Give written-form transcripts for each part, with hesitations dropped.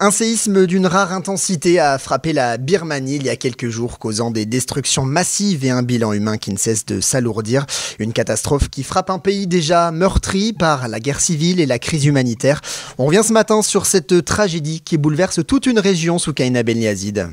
Un séisme d'une rare intensité a frappé la Birmanie il y a quelques jours, causant des destructions massives et un bilan humain qui ne cesse de s'alourdir. Une catastrophe qui frappe un pays déjà meurtri par la guerre civile et la crise humanitaire. On revient ce matin sur cette tragédie qui bouleverse toute une région, Soukaina Benyazid.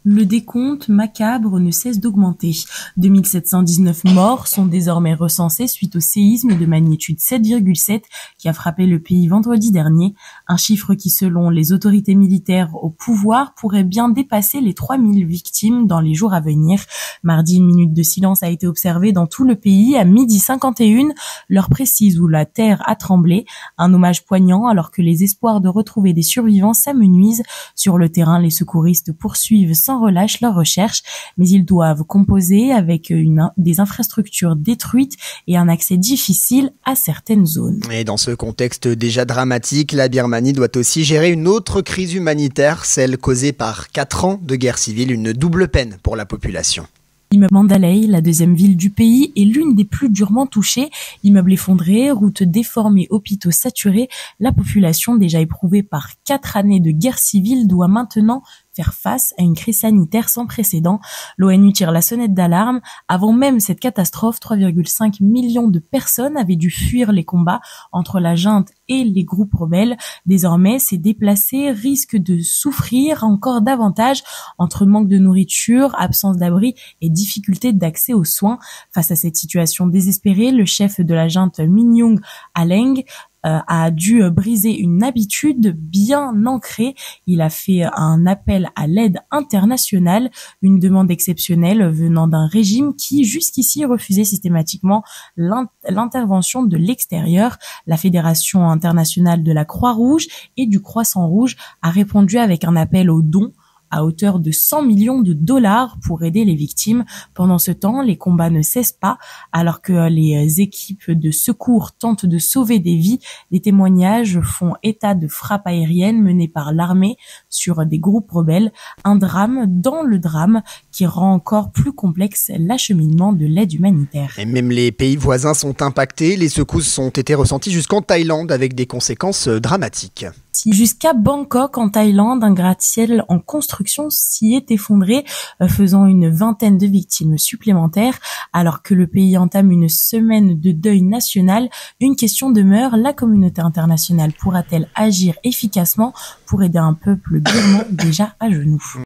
Le décompte macabre ne cesse d'augmenter. 2719 morts sont désormais recensés suite au séisme de magnitude 7,7 qui a frappé le pays vendredi dernier. Un chiffre qui, selon les autorités militaires au pouvoir, pourrait bien dépasser les 3000 victimes dans les jours à venir. Mardi, une minute de silence a été observée dans tout le pays à 12h51, l'heure précise où la terre a tremblé. Un hommage poignant alors que les espoirs de retrouver des survivants s'amenuisent. Sur le terrain, les secouristes poursuivent sans relâche leurs recherches, mais ils doivent composer avec des infrastructures détruites et un accès difficile à certaines zones. Et dans ce contexte déjà dramatique, la Birmanie doit aussi gérer une autre crise humanitaire, celle causée par 4 ans de guerre civile, une double peine pour la population. L'immeuble Mandalay, la deuxième ville du pays, est l'une des plus durement touchées. Immeubles effondrés, routes déformées, hôpitaux saturés, la population déjà éprouvée par 4 années de guerre civile doit maintenant faire face à une crise sanitaire sans précédent. L'ONU tire la sonnette d'alarme. Avant même cette catastrophe, 3,5 millions de personnes avaient dû fuir les combats entre la junte et les groupes rebelles. Désormais, ces déplacés risquent de souffrir encore davantage entre manque de nourriture, absence d'abri et difficulté d'accès aux soins. Face à cette situation désespérée, le chef de la junte Min Aung a dû briser une habitude bien ancrée. Il a fait un appel à l'aide internationale, une demande exceptionnelle venant d'un régime qui jusqu'ici refusait systématiquement l'intervention de l'extérieur. La Fédération internationale de la Croix-Rouge et du Croissant-Rouge a répondu avec un appel aux dons à hauteur de 100 millions de dollars pour aider les victimes. Pendant ce temps, les combats ne cessent pas, alors que les équipes de secours tentent de sauver des vies. Les témoignages font état de frappes aériennes menées par l'armée sur des groupes rebelles. Un drame dans le drame qui rend encore plus complexe l'acheminement de l'aide humanitaire. Et même les pays voisins sont impactés. Les secousses ont été ressenties jusqu'en Thaïlande avec des conséquences dramatiques. Jusqu'à Bangkok, en Thaïlande, un gratte-ciel en construction s'y est effondré, faisant une vingtaine de victimes supplémentaires. Alors que le pays entame une semaine de deuil national, une question demeure: la communauté internationale pourra-t-elle agir efficacement pour aider un peuple birman déjà à genoux?